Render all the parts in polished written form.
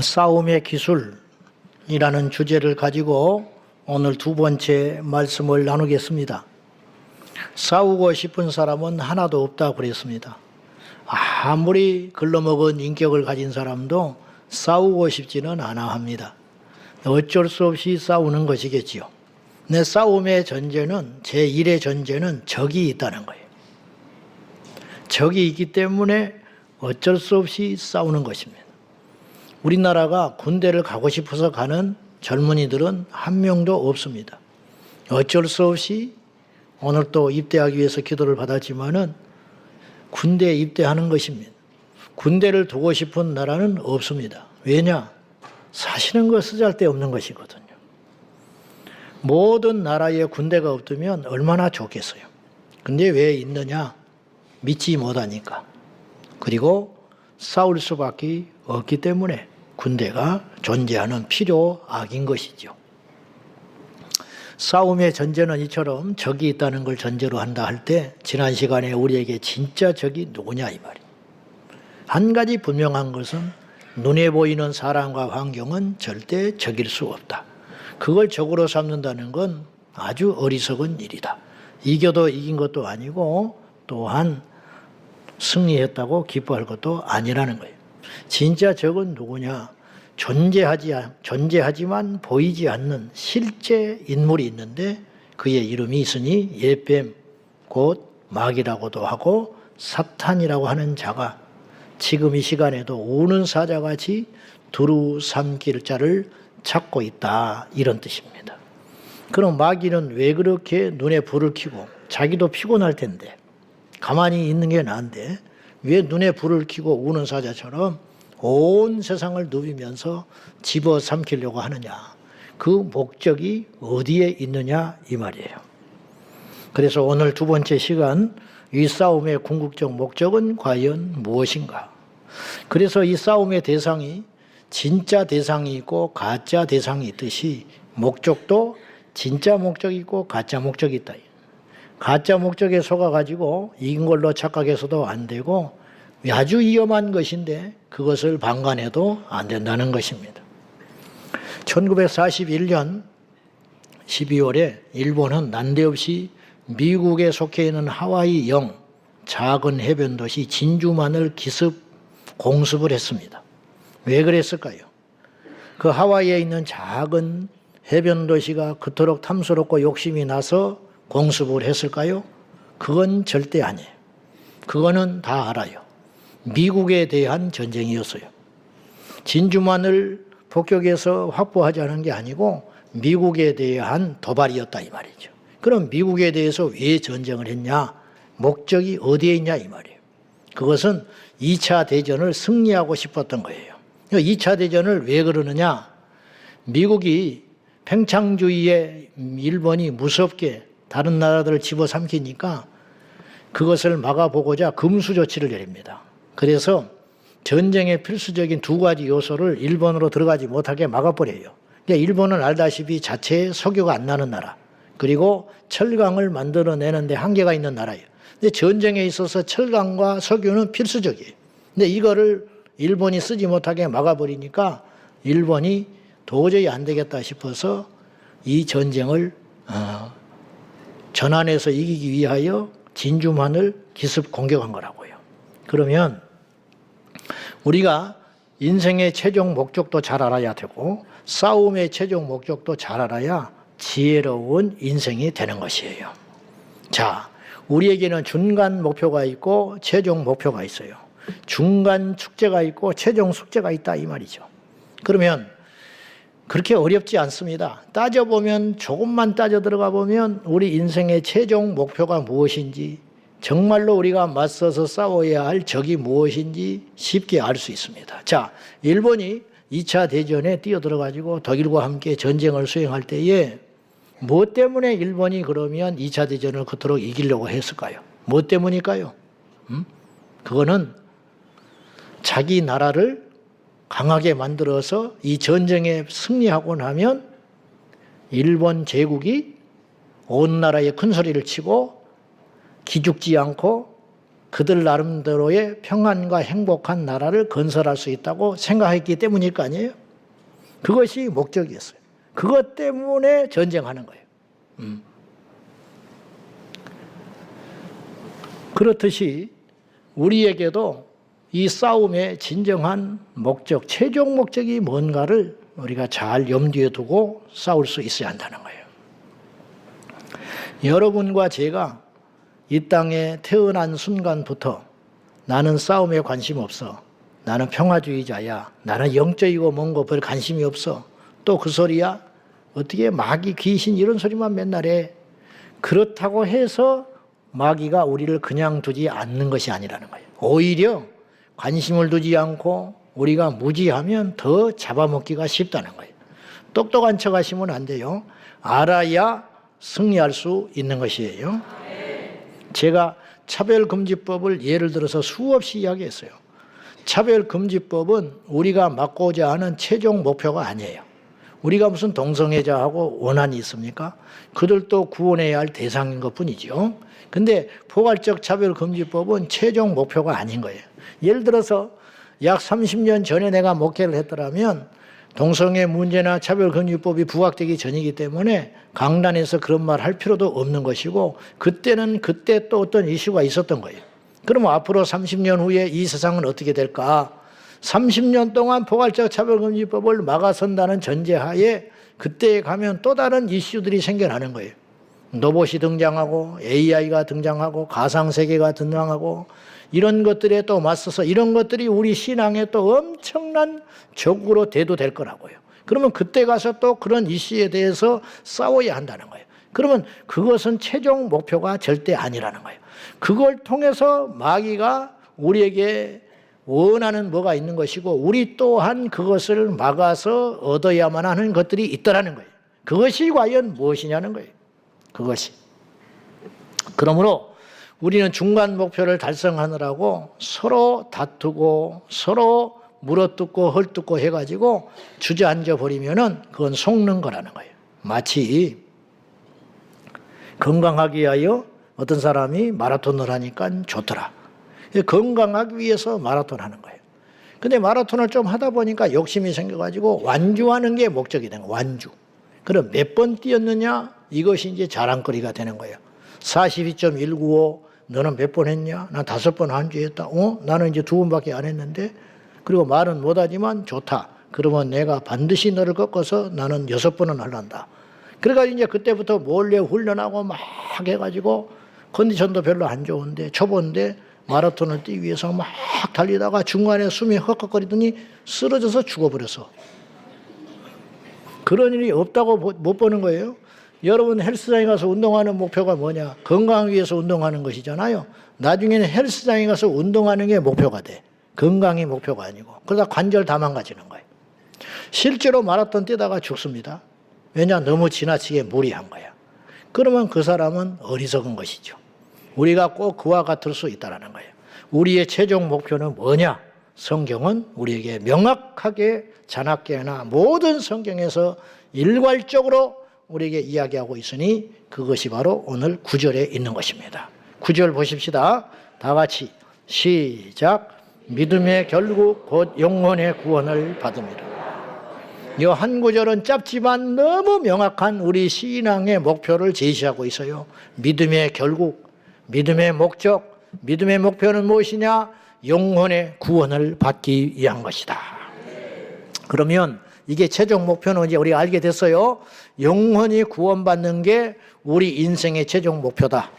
싸움의 기술이라는 주제를 가지고 오늘 두 번째 말씀을 나누겠습니다. 싸우고 싶은 사람은 하나도 없다고 그랬습니다. 아무리 글러먹은 인격을 가진 사람도 싸우고 싶지는 않아 합니다. 어쩔 수 없이 싸우는 것이겠지요. 내 싸움의 전제는, 제1의 전제는 적이 있다는 거예요. 적이 있기 때문에 어쩔 수 없이 싸우는 것입니다. 우리나라가 군대를 가고 싶어서 가는 젊은이들은 한 명도 없습니다. 어쩔 수 없이 오늘 또 입대하기 위해서 기도를 받았지만은 군대에 입대하는 것입니다. 군대를 두고 싶은 나라는 없습니다. 왜냐? 사시는 거 쓰잘데없는 것이거든요. 모든 나라에 군대가 없으면 얼마나 좋겠어요. 근데 왜 있느냐? 믿지 못하니까. 그리고 싸울 수밖에 없기 때문에 군대가 존재하는 필요악인 것이죠. 싸움의 전제는 이처럼 적이 있다는 걸 전제로 한다 할 때 지난 시간에 우리에게 진짜 적이 누구냐 이 말이에요. 한 가지 분명한 것은 눈에 보이는 사람과 환경은 절대 적일 수 없다. 그걸 적으로 삼는다는 건 아주 어리석은 일이다. 이겨도 이긴 것도 아니고 또한 승리했다고 기뻐할 것도 아니라는 거예요. 진짜 적은 누구냐? 존재하지만 보이지 않는 실제 인물이 있는데 그의 이름이 있으니 옛뱀 곧 마귀라고도 하고 사탄이라고 하는 자가 지금 이 시간에도 우는 사자같이 두루 삼킬 자를 찾고 있다, 이런 뜻입니다. 그럼 마귀는 왜 그렇게 눈에 불을 켜고, 자기도 피곤할 텐데 가만히 있는 게 나은데 왜 눈에 불을 켜고 우는 사자처럼 온 세상을 누비면서 집어삼키려고 하느냐? 그 목적이 어디에 있느냐 이 말이에요. 그래서 오늘 두 번째 시간, 이 싸움의 궁극적 목적은 과연 무엇인가? 그래서 이 싸움의 대상이 진짜 대상이 있고 가짜 대상이 있듯이 목적도 진짜 목적이 있고 가짜 목적이 있다. 가짜 목적에 속아가지고 이긴 걸로 착각해서도 안 되고 아주 위험한 것인데 그것을 방관해도 안 된다는 것입니다. 1941년 12월에 일본은 난데없이 미국에 속해 있는 하와이형 작은 해변 도시 진주만을 기습 공습을 했습니다. 왜 그랬을까요? 그 하와이에 있는 작은 해변 도시가 그토록 탐스럽고 욕심이 나서 공습을 했을까요? 그건 절대 아니에요. 그거는 다 알아요. 미국에 대한 전쟁이었어요. 진주만을 폭격해서 확보하자는 게 아니고 미국에 대한 도발이었다 이 말이죠. 그럼 미국에 대해서 왜 전쟁을 했냐? 목적이 어디에 있냐 이 말이에요. 그것은 2차 대전을 승리하고 싶었던 거예요. 2차 대전을 왜 그러느냐? 미국이 팽창주의에 일본이 무섭게 다른 나라들을 집어삼키니까 그것을 막아보고자 금수 조치를 내립니다. 그래서 전쟁의 필수적인 두 가지 요소를 일본으로 들어가지 못하게 막아버려요. 일본은 알다시피 자체의 석유가 안 나는 나라, 그리고 철강을 만들어내는데 한계가 있는 나라예요. 근데 전쟁에 있어서 철강과 석유는 필수적이에요. 근데 이거를 일본이 쓰지 못하게 막아버리니까 일본이 도저히 안 되겠다 싶어서 이 전쟁을 전환해서 이기기 위하여 진주만을 기습 공격한 거라고요. 그러면 우리가 인생의 최종 목적도 잘 알아야 되고 싸움의 최종 목적도 잘 알아야 지혜로운 인생이 되는 것이에요. 자, 우리에게는 중간 목표가 있고 최종 목표가 있어요. 중간 축제가 있고 최종 숙제가 있다 이 말이죠. 그러면 그렇게 어렵지 않습니다. 따져보면, 조금만 따져 들어가 보면 우리 인생의 최종 목표가 무엇인지, 정말로 우리가 맞서서 싸워야 할 적이 무엇인지 쉽게 알 수 있습니다. 자, 일본이 2차 대전에 뛰어들어가지고 독일과 함께 전쟁을 수행할 때에 뭐 때문에 일본이 그러면 2차 대전을 그토록 이기려고 했을까요? 뭐 때문일까요? 그거는 자기 나라를 강하게 만들어서 이 전쟁에 승리하고 나면 일본 제국이 온 나라에 큰 소리를 치고 기죽지 않고 그들 나름대로의 평안과 행복한 나라를 건설할 수 있다고 생각했기 때문일 거 아니에요? 그것이 목적이었어요. 그것 때문에 전쟁하는 거예요. 그렇듯이 우리에게도 이 싸움의 진정한 목적, 최종 목적이 뭔가를 우리가 잘 염두에 두고 싸울 수 있어야 한다는 거예요. 여러분과 제가 이 땅에 태어난 순간부터 나는 싸움에 관심 없어. 나는 평화주의자야. 나는 영적이고 뭔고 별 관심이 없어. 또 그 소리야? 어떻게 마귀, 귀신 이런 소리만 맨날 해. 그렇다고 해서 마귀가 우리를 그냥 두지 않는 것이 아니라는 거예요. 오히려 관심을 두지 않고 우리가 무지하면 더 잡아먹기가 쉽다는 거예요. 똑똑한 척 하시면 안 돼요. 알아야 승리할 수 있는 것이에요. 제가 차별금지법을 예를 들어서 수없이 이야기했어요. 차별금지법은 우리가 막고자 하는 최종 목표가 아니에요. 우리가 무슨 동성애자하고 원한이 있습니까? 그들도 구원해야 할 대상인 것뿐이죠. 근데 포괄적 차별금지법은 최종 목표가 아닌 거예요. 예를 들어서 약 30년 전에 내가 목회를 했더라면 동성애 문제나 차별금지법이 부각되기 전이기 때문에 강단에서 그런 말 할 필요도 없는 것이고 그때는 그때 또 어떤 이슈가 있었던 거예요. 그러면 앞으로 30년 후에 이 세상은 어떻게 될까? 30년 동안 포괄적 차별금지법을 막아선다는 전제하에 그때에 가면 또 다른 이슈들이 생겨나는 거예요. 로봇이 등장하고 AI가 등장하고 가상세계가 등장하고 이런 것들에 또 맞서서 이런 것들이 우리 신앙에 또 엄청난 적으로 대두될 거라고요. 그러면 그때 가서 또 그런 이슈에 대해서 싸워야 한다는 거예요. 그러면 그것은 최종 목표가 절대 아니라는 거예요. 그걸 통해서 마귀가 우리에게 원하는 뭐가 있는 것이고 우리 또한 그것을 막아서 얻어야만 하는 것들이 있더라는 거예요. 그것이 과연 무엇이냐는 거예요. 그것이. 그러므로 우리는 중간 목표를 달성하느라고 서로 다투고 서로 물어뜯고 헐뜯고 해가지고 주저앉아 버리면은 그건 속는 거라는 거예요. 마치 건강하기 위하여 어떤 사람이 마라톤을 하니까 좋더라. 건강하기 위해서 마라톤 하는 거예요. 근데 마라톤을 좀 하다 보니까 욕심이 생겨가지고 완주하는 게 목적이 되는 거예요. 완주. 그럼 몇 번 뛰었느냐? 이것이 이제 자랑거리가 되는 거예요. 42.195 너는 몇 번 했냐? 난 5번 완주했다. 나는 이제 2번밖에 안 했는데 그리고 말은 못하지만 좋다. 그러면 내가 반드시 너를 꺾어서 나는 6번은 하란다. 그래가지고 이제 그때부터 몰래 훈련하고 막 해가지고 컨디션도 별로 안 좋은데 초보인데 마라톤을 뛰기 위해서 막 달리다가 중간에 숨이 헉헉거리더니 쓰러져서 죽어버렸어. 그런 일이 없다고 못 보는 거예요. 여러분 헬스장에 가서 운동하는 목표가 뭐냐? 건강을 위해서 운동하는 것이잖아요. 나중에는 헬스장에 가서 운동하는 게 목표가 돼. 건강이 목표가 아니고. 그러다 관절 다 망가지는 거예요. 실제로 마라톤 뛰다가 죽습니다. 왜냐? 너무 지나치게 무리한 거야. 그러면 그 사람은 어리석은 것이죠. 우리가 꼭 그와 같을 수 있다는 거예요. 우리의 최종 목표는 뭐냐? 성경은 우리에게 명확하게 자나깨나 모든 성경에서 일괄적으로 우리에게 이야기하고 있으니 그것이 바로 오늘 9절에 있는 것입니다. 9절 보십시다. 다 같이 시작. 믿음의 결국 곧 영혼의 구원을 받음이라. 이 한 구절은 짧지만 너무 명확한 우리 신앙의 목표를 제시하고 있어요. 믿음의 결국, 믿음의 목적, 믿음의 목표는 무엇이냐? 영혼의 구원을 받기 위한 것이다. 그러면 이게 최종 목표는 이제 우리가 알게 됐어요. 영혼이 구원받는 게 우리 인생의 최종 목표다.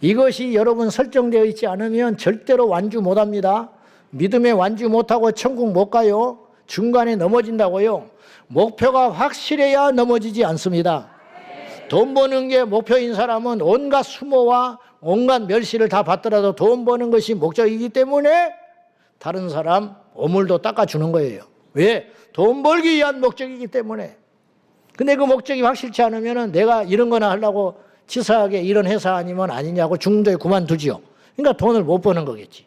이것이 여러분 설정되어 있지 않으면 절대로 완주 못합니다. 믿음에 완주 못하고 천국 못 가요. 중간에 넘어진다고요. 목표가 확실해야 넘어지지 않습니다. 돈 버는 게 목표인 사람은 온갖 수모와 온갖 멸시를 다 받더라도 돈 버는 것이 목적이기 때문에 다른 사람 오물도 닦아주는 거예요. 왜? 돈 벌기 위한 목적이기 때문에. 근데 그 목적이 확실치 않으면 내가 이런 거나 하려고 치사하게 이런 회사 아니면 아니냐고 중도에 그만두지요. 그러니까 돈을 못 버는 거겠지.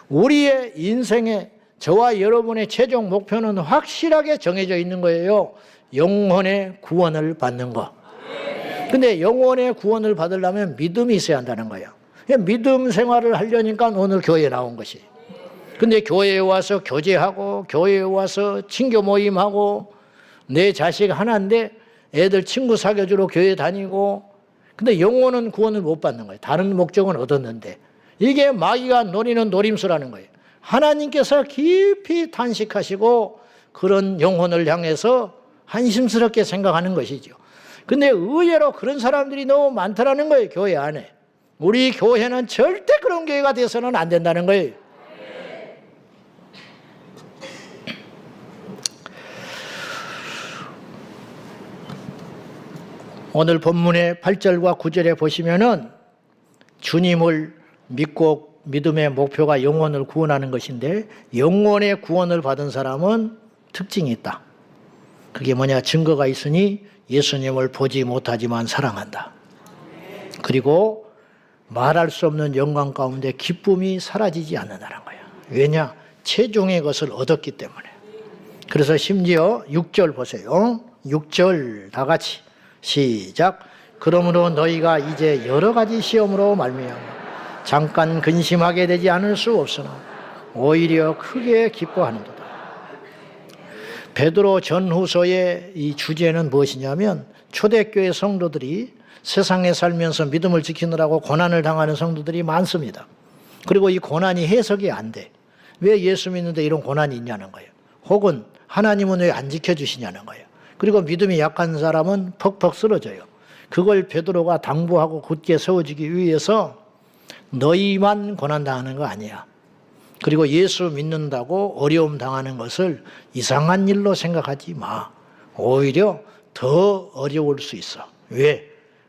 우리의 인생에 저와 여러분의 최종 목표는 확실하게 정해져 있는 거예요. 영혼의 구원을 받는 거. 근데 영혼의 구원을 받으려면 믿음이 있어야 한다는 거예요. 믿음 생활을 하려니까 오늘 교회에 나온 것이. 근데 교회에 와서 교제하고 교회에 와서 친교 모임하고 내 자식 하나인데 애들 친구 사귀어주러 교회 다니고 근데 영혼은 구원을 못 받는 거예요. 다른 목적은 얻었는데 이게 마귀가 노리는 노림수라는 거예요. 하나님께서 깊이 탄식하시고 그런 영혼을 향해서 한심스럽게 생각하는 것이죠. 근데 의외로 그런 사람들이 너무 많더라는 거예요. 교회 안에. 우리 교회는 절대 그런 교회가 돼서는 안 된다는 거예요. 오늘 본문의 8절과 9절에 보시면은 주님을 믿고 믿음의 목표가 영혼을 구원하는 것인데 영혼의 구원을 받은 사람은 특징이 있다. 그게 뭐냐? 증거가 있으니 예수님을 보지 못하지만 사랑한다. 그리고 말할 수 없는 영광 가운데 기쁨이 사라지지 않는다는 거예요. 왜냐? 최종의 것을 얻었기 때문에. 그래서 심지어 6절 보세요. 6절 다 같이 시작. 그러므로 너희가 이제 여러 가지 시험으로 말미암아 잠깐 근심하게 되지 않을 수 없으나 오히려 크게 기뻐하는도다. 베드로 전후서의 이 주제는 무엇이냐면 초대교회 성도들이 세상에 살면서 믿음을 지키느라고 고난을 당하는 성도들이 많습니다. 그리고 이 고난이 해석이 안 돼. 왜 예수 믿는데 이런 고난이 있냐는 거예요. 혹은 하나님은 왜 안 지켜주시냐는 거예요. 그리고 믿음이 약한 사람은 퍽퍽 쓰러져요. 그걸 베드로가 당부하고 굳게 세워주기 위해서 너희만 고난당하는 거 아니야. 그리고 예수 믿는다고 어려움 당하는 것을 이상한 일로 생각하지 마. 오히려 더 어려울 수 있어. 왜?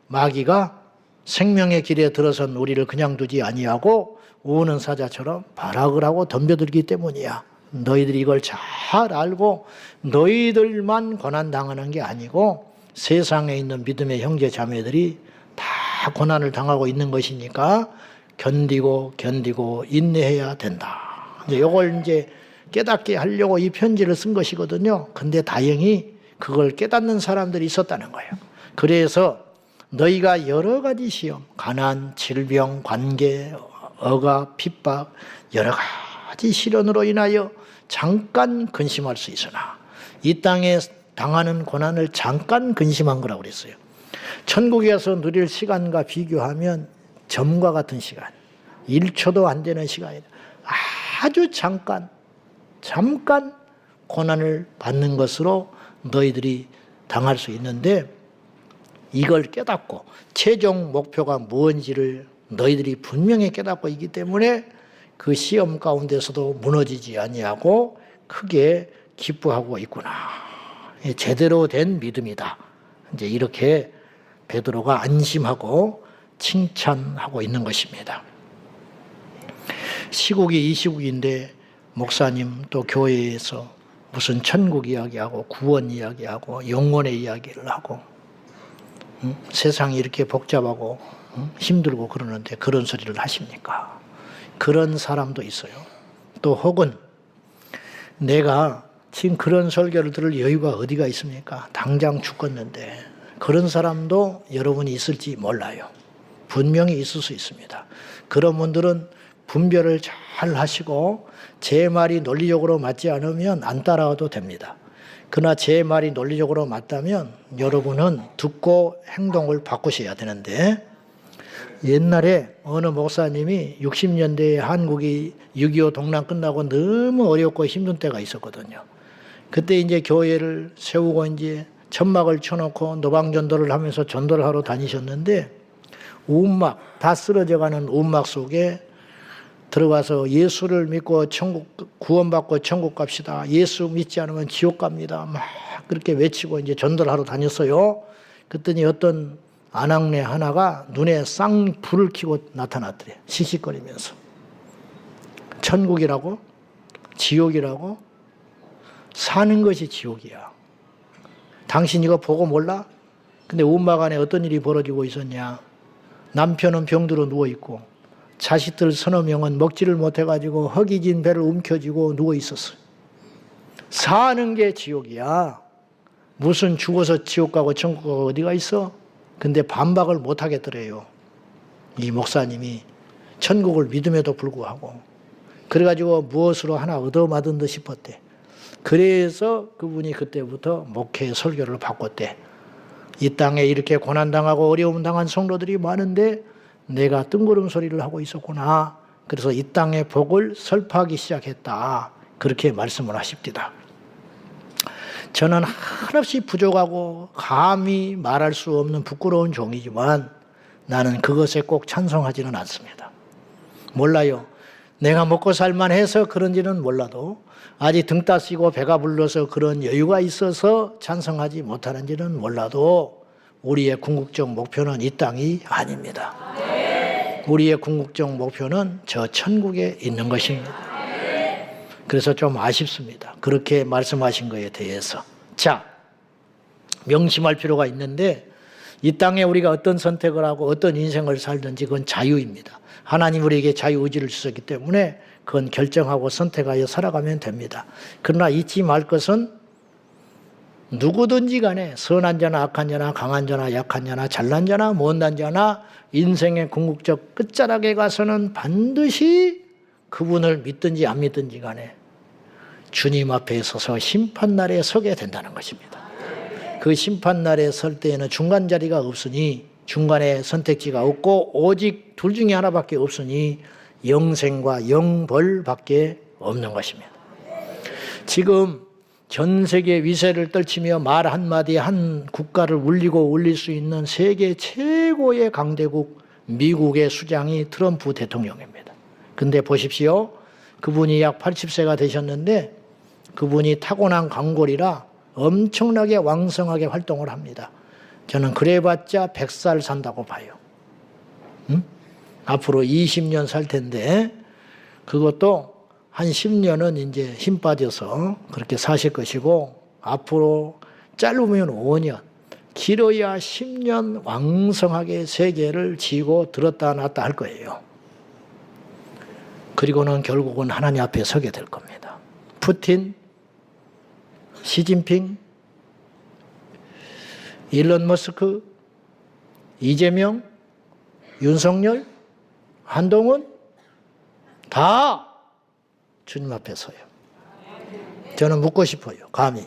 마귀가 생명의 길에 들어선 우리를 그냥 두지 아니하고 우는 사자처럼 발악을 하고 덤벼들기 때문이야. 너희들이 이걸 잘 알고 너희들만 고난당하는 게 아니고 세상에 있는 믿음의 형제 자매들이 다 고난을 당하고 있는 것이니까 견디고 인내해야 된다. 이걸 이제 깨닫게 하려고 이 편지를 쓴 것이거든요. 근데 다행히 그걸 깨닫는 사람들이 있었다는 거예요. 그래서 너희가 여러 가지 시험, 가난, 질병, 관계, 억압, 핍박, 여러 가지 시련으로 인하여 잠깐 근심할 수 있으나 이 땅에 당하는 고난을 잠깐 근심한 거라고 그랬어요. 천국에 가서 누릴 시간과 비교하면 점과 같은 시간, 1초도 안 되는 시간이다. 아주 잠깐 고난을 받는 것으로 너희들이 당할 수 있는데 이걸 깨닫고 최종 목표가 무엇인지를 너희들이 분명히 깨닫고 있기 때문에 그 시험 가운데서도 무너지지 아니하고 크게 기뻐하고 있구나. 제대로 된 믿음이다. 이제 이렇게 베드로가 안심하고 칭찬하고 있는 것입니다. 시국이 이 시국인데 목사님 또 교회에서 무슨 천국 이야기하고 구원 이야기하고 영혼의 이야기를 하고 세상이 이렇게 복잡하고 힘들고 그러는데 그런 소리를 하십니까? 그런 사람도 있어요. 또 혹은 내가 지금 그런 설교를 들을 여유가 어디가 있습니까? 당장 죽겠는데 그런 사람도 여러분이 있을지 몰라요. 분명히 있을 수 있습니다. 그런 분들은 분별을 잘 하시고 제 말이 논리적으로 맞지 않으면 안 따라와도 됩니다. 그러나 제 말이 논리적으로 맞다면 여러분은 듣고 행동을 바꾸셔야 되는데 옛날에 어느 목사님이 60년대에 한국이 6.25 동란 끝나고 너무 어렵고 힘든 때가 있었거든요. 그때 이제 교회를 세우고 이제 천막을 쳐놓고 노방전도를 하면서 전도를 하러 다니셨는데 움막, 다 쓰러져가는 움막 속에 들어가서 예수를 믿고 천국 구원받고 천국 갑시다. 예수 믿지 않으면 지옥 갑니다. 막 그렇게 외치고 이제 전도를 하러 다녔어요. 그랬더니 어떤 아낙네 하나가 눈에 쌍불을 켜고 나타났더래. 씩씩거리면서. 천국이라고? 지옥이라고? 사는 것이 지옥이야. 당신 이거 보고 몰라? 근데 움막 안에 어떤 일이 벌어지고 있었냐? 남편은 병들어 누워있고 자식들 서너 명은 먹지를 못해가지고 허기진 배를 움켜쥐고 누워있었어요. 사는 게 지옥이야. 무슨 죽어서 지옥 가고 천국 가고 어디가 있어? 근데 반박을 못하겠더래요. 이 목사님이 천국을 믿음에도 불구하고. 그래가지고 무엇으로 하나 얻어맞은 듯 싶었대. 그래서 그분이 그때부터 목회 설교를 바꿨대. 이 땅에 이렇게 고난당하고 어려움 당한 성도들이 많은데 내가 뜬구름 소리를 하고 있었구나. 그래서 이 땅의 복을 설파하기 시작했다. 그렇게 말씀을 하십니다. 저는 한없이 부족하고 감히 말할 수 없는 부끄러운 종이지만 나는 그것에 꼭 찬성하지는 않습니다. 몰라요. 내가 먹고 살만해서 그런지는 몰라도 아직 등 따시고 배가 불러서 그런 여유가 있어서 찬성하지 못하는지는 몰라도 우리의 궁극적 목표는 이 땅이 아닙니다. 우리의 궁극적 목표는 저 천국에 있는 것입니다. 그래서 좀 아쉽습니다. 그렇게 말씀하신 것에 대해서. 자, 명심할 필요가 있는데 이 땅에 우리가 어떤 선택을 하고 어떤 인생을 살든지 그건 자유입니다. 하나님 우리에게 자유의지를 주셨기 때문에 그건 결정하고 선택하여 살아가면 됩니다. 그러나 잊지 말 것은 누구든지 간에 선한 자나 악한 자나 강한 자나 약한 자나 잘난 자나 못난 자나 인생의 궁극적 끝자락에 가서는 반드시 그분을 믿든지 안 믿든지 간에 주님 앞에 서서 심판날에 서게 된다는 것입니다. 그 심판날에 설 때에는 중간 자리가 없으니 중간에 선택지가 없고 오직 둘 중에 하나밖에 없으니 영생과 영벌밖에 없는 것입니다. 지금 전 세계 위세를 떨치며 말 한마디에 한 국가를 울리고 울릴 수 있는 세계 최고의 강대국 미국의 수장이 트럼프 대통령입니다. 근데 보십시오. 그분이 약 80세가 되셨는데 그분이 타고난 강골이라 엄청나게 왕성하게 활동을 합니다. 저는 그래봤자 100살 산다고 봐요. 응? 앞으로 20년 살 텐데 그것도 한 10년은 이제 힘 빠져서 그렇게 사실 것이고 앞으로 짧으면 5년, 길어야 10년 왕성하게 세계를 쥐고 들었다 놨다 할 거예요. 그리고는 결국은 하나님 앞에 서게 될 겁니다. 푸틴, 시진핑, 일론 머스크, 이재명, 윤석열, 한동훈 다 주님 앞에 서요. 저는 묻고 싶어요. 감히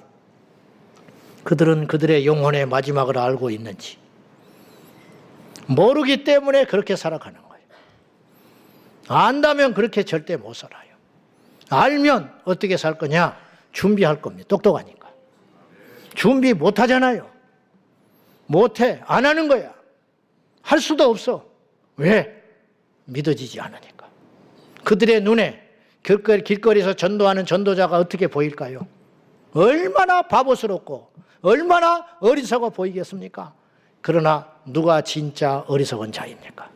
그들은 그들의 영혼의 마지막을 알고 있는지 모르기 때문에 그렇게 살아가는 거예요. 안다면 그렇게 절대 못 살아요. 알면 어떻게 살 거냐? 준비할 겁니다. 똑똑하니까. 준비 못 하잖아요. 못해. 안 하는 거야. 할 수도 없어. 왜? 믿어지지 않으니까. 그들의 눈에 길거리에서 전도하는 전도자가 어떻게 보일까요? 얼마나 바보스럽고 얼마나 어리석어 보이겠습니까? 그러나 누가 진짜 어리석은 자입니까?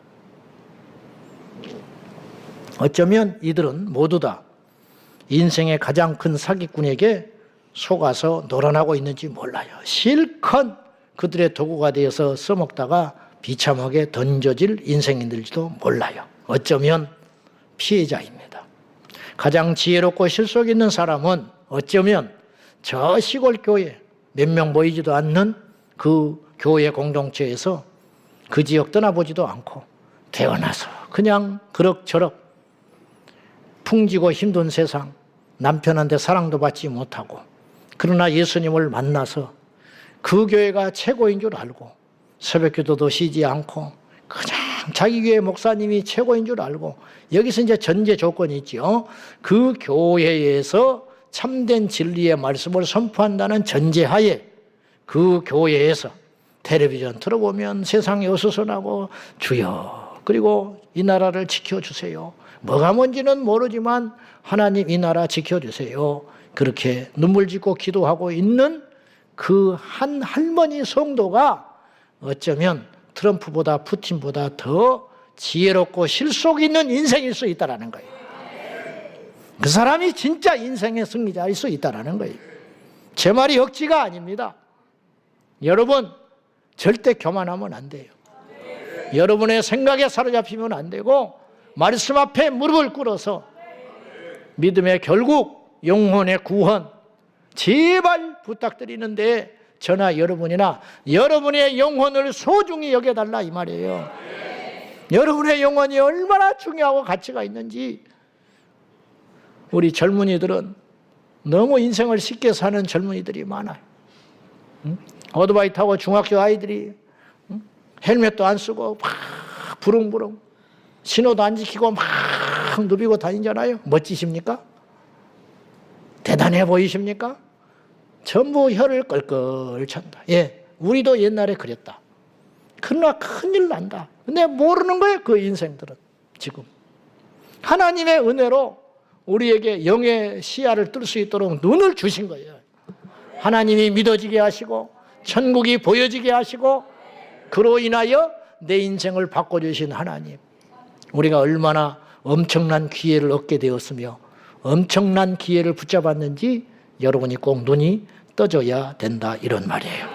어쩌면 이들은 모두 다 인생의 가장 큰 사기꾼에게 속아서 놀아나고 있는지 몰라요. 실컷 그들의 도구가 되어서 써먹다가 비참하게 던져질 인생인들지도 몰라요. 어쩌면 피해자입니다. 가장 지혜롭고 실속 있는 사람은 어쩌면 저 시골 교회 몇 명 모이지도 않는 그 교회 공동체에서 그 지역 떠나보지도 않고 태어나서 그냥 그럭저럭 풍지고 힘든 세상 남편한테 사랑도 받지 못하고 그러나 예수님을 만나서 그 교회가 최고인 줄 알고 새벽기도도 쉬지 않고 그냥 자기 교회 목사님이 최고인 줄 알고 여기서 이제 전제 조건이 있죠. 그 교회에서 참된 진리의 말씀을 선포한다는 전제하에 그 교회에서 텔레비전 틀어보면 세상이 어수선하고 주여 그리고 이 나라를 지켜주세요. 뭐가 뭔지는 모르지만 하나님 이 나라 지켜주세요. 그렇게 눈물 짓고 기도하고 있는 그 한 할머니 성도가 어쩌면 트럼프보다 푸틴보다 더 지혜롭고 실속 있는 인생일 수 있다는 거예요. 그 사람이 진짜 인생의 승리자일 수 있다는 거예요. 제 말이 억지가 아닙니다. 여러분 절대 교만하면 안 돼요. 여러분의 생각에 사로잡히면 안 되고 말씀 앞에 무릎을 꿇어서 믿음의 결국 영혼의 구원 제발 부탁드리는데 저나 여러분이나 여러분의 영혼을 소중히 여겨달라 이 말이에요. 여러분의 영혼이 얼마나 중요하고 가치가 있는지 우리 젊은이들은 너무 인생을 쉽게 사는 젊은이들이 많아요. 오토바이 타고 중학교 아이들이 헬멧도 안 쓰고 막 부릉부릉 신호도 안 지키고 막 누비고 다니잖아요. 멋지십니까? 대단해 보이십니까? 전부 혀를 끌끌 찬다. 예, 우리도 옛날에 그랬다. 그러나 큰일 난다. 근데 모르는 거예요, 그 인생들은. 지금 하나님의 은혜로 우리에게 영의 시야를 뜰 수 있도록 눈을 주신 거예요. 하나님이 믿어지게 하시고 천국이 보여지게 하시고 그로 인하여 내 인생을 바꿔주신 하나님, 우리가 얼마나 엄청난 기회를 얻게 되었으며 엄청난 기회를 붙잡았는지 여러분이 꼭 눈이 떠져야 된다, 이런 말이에요.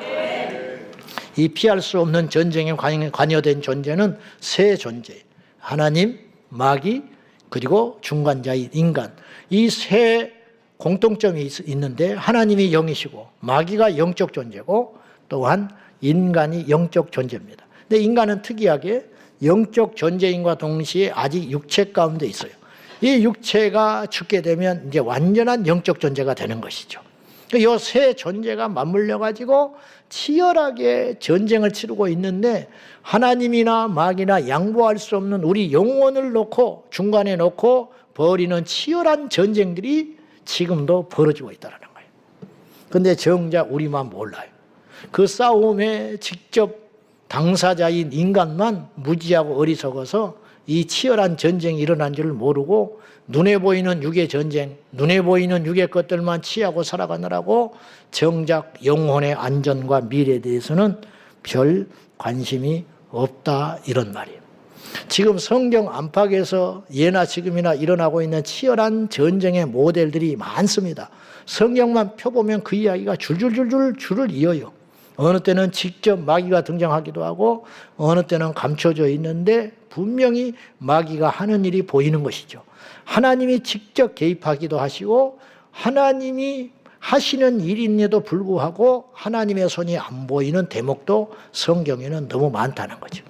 이 피할 수 없는 전쟁에 관여된 존재는 세 존재, 하나님, 마귀, 그리고 중간자인 인간, 이 세 공통점이 있는데 하나님이 영이시고 마귀가 영적 존재고 또한 인간이 영적 존재입니다. 근데 인간은 특이하게 영적 존재인과 동시에 아직 육체 가운데 있어요. 이 육체가 죽게 되면 이제 완전한 영적 존재가 되는 것이죠. 이 세 존재가 맞물려 가지고 치열하게 전쟁을 치르고 있는데 하나님이나 마귀나 양보할 수 없는 우리 영혼을 놓고 중간에 놓고 벌이는 치열한 전쟁들이 지금도 벌어지고 있다는 거예요. 그런데 정작 우리만 몰라요. 그 싸움에 직접 당사자인 인간만 무지하고 어리석어서 이 치열한 전쟁이 일어난 줄 모르고 눈에 보이는 육의 전쟁, 눈에 보이는 육의 것들만 취하고 살아가느라고 정작 영혼의 안전과 미래에 대해서는 별 관심이 없다, 이런 말이에요. 지금 성경 안팎에서 예나 지금이나 일어나고 있는 치열한 전쟁의 모델들이 많습니다. 성경만 펴보면 그 이야기가 줄을 이어요. 어느 때는 직접 마귀가 등장하기도 하고 어느 때는 감춰져 있는데 분명히 마귀가 하는 일이 보이는 것이죠. 하나님이 직접 개입하기도 하시고 하나님이 하시는 일임에도 불구하고 하나님의 손이 안 보이는 대목도 성경에는 너무 많다는 거죠.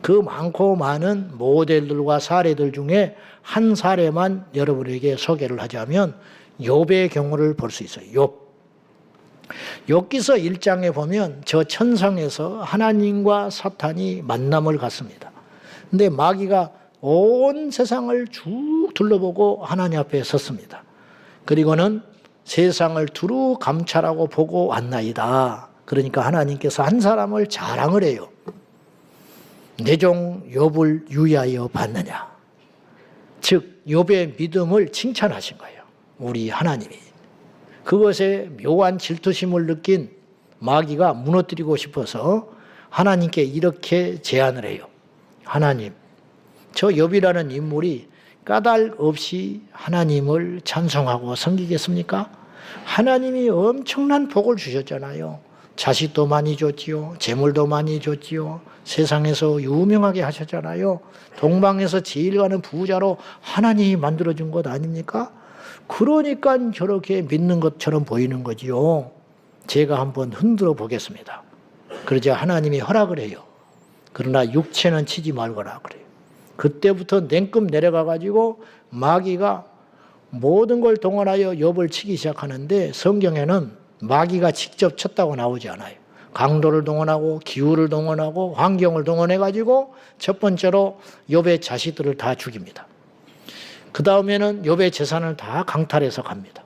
그 많고 많은 모델들과 사례들 중에 한 사례만 여러분에게 소개를 하자면 욥의 경우를 볼 수 있어요. 욥기서 1장에 보면 저 천상에서 하나님과 사탄이 만남을 갖습니다. 근데 마귀가 온 세상을 쭉 둘러보고 하나님 앞에 섰습니다. 그리고는 세상을 두루 감찰하고 보고 왔나이다. 그러니까 하나님께서 한 사람을 자랑을 해요. 내 종 욥을 유의하여 봤느냐. 즉 욥의 믿음을 칭찬하신 거예요. 우리 하나님이. 그것에 묘한 질투심을 느낀 마귀가 무너뜨리고 싶어서 하나님께 이렇게 제안을 해요. 하나님, 저 욥이라는 인물이 까닭 없이 하나님을 찬송하고 섬기겠습니까? 하나님이 엄청난 복을 주셨잖아요. 자식도 많이 줬지요. 재물도 많이 줬지요. 세상에서 유명하게 하셨잖아요. 동방에서 제일 가는 부자로 하나님이 만들어준 것 아닙니까? 그러니까 저렇게 믿는 것처럼 보이는 거지요. 제가 한번 흔들어 보겠습니다. 그러자 하나님이 허락을 해요. 그러나 육체는 치지 말거라 그래요. 그때부터 냉큼 내려가가지고 마귀가 모든 걸 동원하여 욥을 치기 시작하는데 성경에는 마귀가 직접 쳤다고 나오지 않아요. 강도를 동원하고 기후를 동원하고 환경을 동원해가지고 첫 번째로 욥의 자식들을 다 죽입니다. 그 다음에는 욥의 재산을 다 강탈해서 갑니다.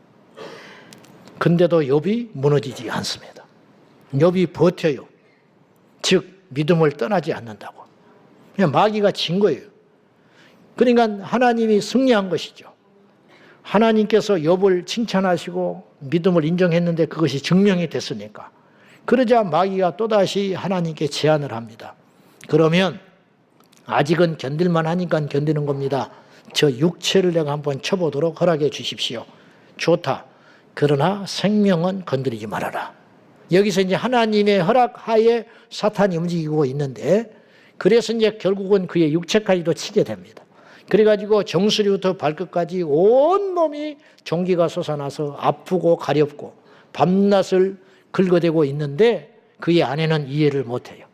근데도 욥이 무너지지 않습니다. 욥이 버텨요. 즉 믿음을 떠나지 않는다고. 그냥 마귀가 진 거예요. 그러니까 하나님이 승리한 것이죠. 하나님께서 욥을 칭찬하시고 믿음을 인정했는데 그것이 증명이 됐으니까. 그러자 마귀가 또다시 하나님께 제안을 합니다. 그러면 아직은 견딜만 하니까 견디는 겁니다. 저 육체를 내가 한번 쳐보도록 허락해 주십시오. 좋다. 그러나 생명은 건드리지 말아라. 여기서 이제 하나님의 허락하에 사탄이 움직이고 있는데 그래서 이제 결국은 그의 육체까지도 치게 됩니다. 그래가지고 정수리부터 발끝까지 온몸이 종기가 솟아나서 아프고 가렵고 밤낮을 긁어대고 있는데 그의 아내는 이해를 못해요.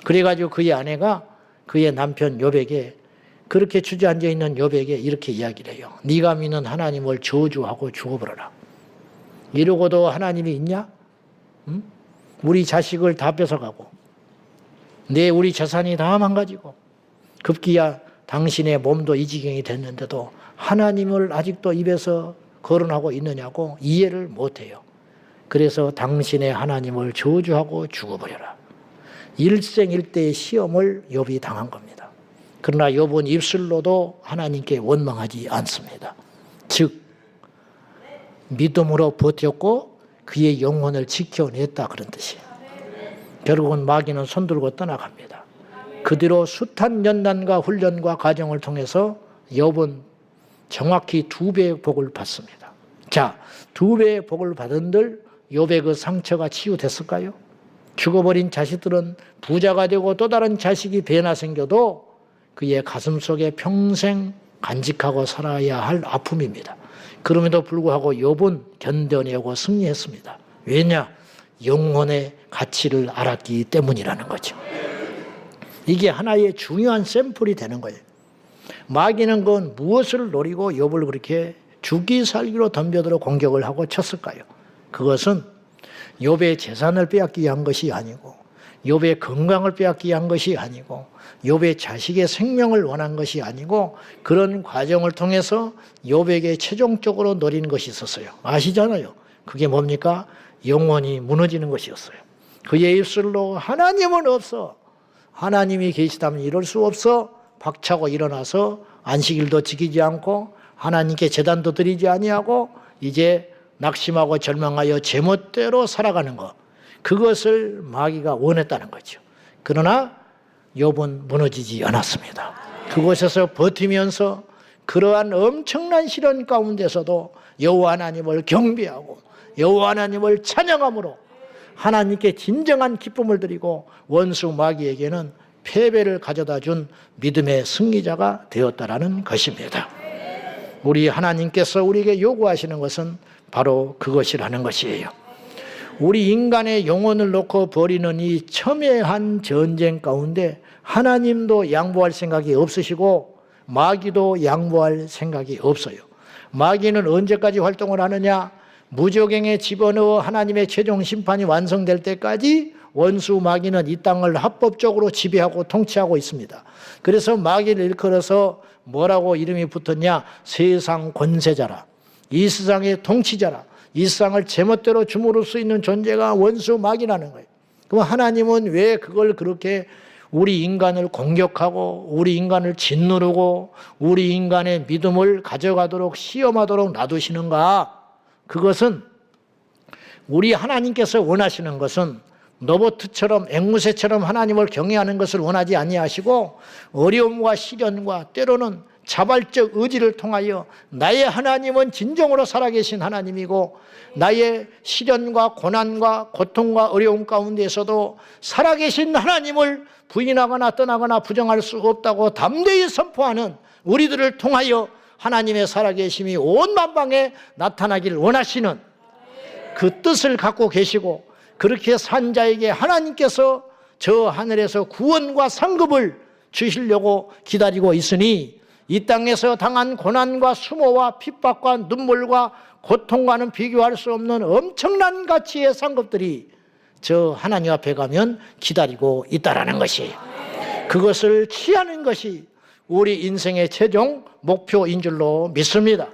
그래가지고 그의 아내가 그의 남편 욥에게, 그렇게 주저앉아 있는 욥에게 이렇게 이야기를 해요. 네가 믿는 하나님을 저주하고 죽어버려라. 이러고도 하나님이 있냐? 응? 우리 자식을 다 뺏어가고 우리 재산이 다 망가지고 급기야 당신의 몸도 이 지경이 됐는데도 하나님을 아직도 입에서 거론하고 있느냐고 이해를 못해요. 그래서 당신의 하나님을 저주하고 죽어버려라. 일생일대의 시험을 욥이 당한 겁니다. 그러나 욥은 입술로도 하나님께 원망하지 않습니다. 즉 믿음으로 버텼고 그의 영혼을 지켜냈다, 그런 뜻이에요. 결국은 마귀는 손들고 떠나갑니다. 그 뒤로 숱한 연단과 훈련과 과정을 통해서 욥은 정확히 2배의 복을 받습니다. 자, 2배의 복을 받은들 욥의 그 상처가 치유됐을까요? 죽어버린 자식들은 부자가 되고 또 다른 자식이 배나 생겨도 그의 가슴 속에 평생 간직하고 살아야 할 아픔입니다. 그럼에도 불구하고 욥은 견뎌내고 승리했습니다. 왜냐? 영혼의 가치를 알았기 때문이라는 거죠. 이게 하나의 중요한 샘플이 되는 거예요. 마귀는 그건 무엇을 노리고 욥을 그렇게 죽기 살기로 덤벼들어 공격을 하고 쳤을까요? 그것은 욥의 재산을 빼앗기 위한 것이 아니고, 욥의 건강을 빼앗기 위한 것이 아니고, 욥의 자식의 생명을 원한 것이 아니고, 그런 과정을 통해서 욥에게 최종적으로 노린 것이 있었어요. 아시잖아요. 그게 뭡니까? 영혼이 무너지는 것이었어요. 그의 입술로 하나님은 없어, 하나님이 계시다면 이럴 수 없어 박차고 일어나서 안식일도 지키지 않고 하나님께 제단도 드리지 아니하고 이제 낙심하고 절망하여 제멋대로 살아가는 것, 그것을 마귀가 원했다는 거죠. 그러나 욥은 무너지지 않았습니다. 그곳에서 버티면서 그러한 엄청난 시련 가운데서도 여호와 하나님을 경배하고 여호와 하나님을 찬양함으로 하나님께 진정한 기쁨을 드리고 원수 마귀에게는 패배를 가져다 준 믿음의 승리자가 되었다라는 것입니다. 우리 하나님께서 우리에게 요구하시는 것은 바로 그것이라는 것이에요. 우리 인간의 영혼을 놓고 벌이는 이 첨예한 전쟁 가운데 하나님도 양보할 생각이 없으시고 마귀도 양보할 생각이 없어요. 마귀는 언제까지 활동을 하느냐? 무저갱에 집어넣어 하나님의 최종 심판이 완성될 때까지 원수 마귀는 이 땅을 합법적으로 지배하고 통치하고 있습니다. 그래서 마귀를 일컬어서 뭐라고 이름이 붙었냐? 세상 권세자라, 이 세상의 통치자라, 이 세상을 제멋대로 주무를 수 있는 존재가 원수 마귀라는 거예요. 그럼 하나님은 왜 그걸 그렇게 우리 인간을 공격하고 우리 인간을 짓누르고 우리 인간의 믿음을 가져가도록 시험하도록 놔두시는가? 그것은 우리 하나님께서 원하시는 것은 로봇처럼 앵무새처럼 하나님을 경외하는 것을 원하지 아니하시고 어려움과 시련과 때로는 자발적 의지를 통하여 나의 하나님은 진정으로 살아계신 하나님이고 나의 시련과 고난과 고통과 어려움 가운데에서도 살아계신 하나님을 부인하거나 떠나거나 부정할 수 없다고 담대히 선포하는 우리들을 통하여 하나님의 살아계심이 온 만방에 나타나기를 원하시는 그 뜻을 갖고 계시고, 그렇게 산 자에게 하나님께서 저 하늘에서 구원과 상급을 주시려고 기다리고 있으니 이 땅에서 당한 고난과 수모와 핍박과 눈물과 고통과는 비교할 수 없는 엄청난 가치의 상급들이 저 하나님 앞에 가면 기다리고 있다라는 것이, 그것을 취하는 것이 우리 인생의 최종 목표인 줄로 믿습니다.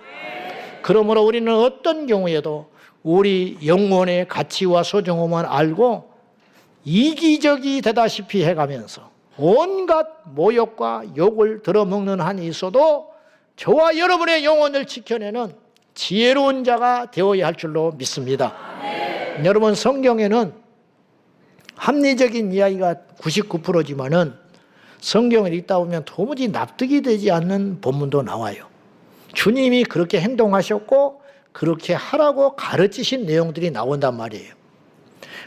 그러므로 우리는 어떤 경우에도 우리 영혼의 가치와 소중함을 알고 이기적이 되다시피 해가면서 온갖 모욕과 욕을 들어먹는 한이 있어도 저와 여러분의 영혼을 지켜내는 지혜로운 자가 되어야 할 줄로 믿습니다. 여러분, 성경에는 합리적인 이야기가 99%지만은 성경을 읽다 보면 도무지 납득이 되지 않는 본문도 나와요. 주님이 그렇게 행동하셨고 그렇게 하라고 가르치신 내용들이 나온단 말이에요.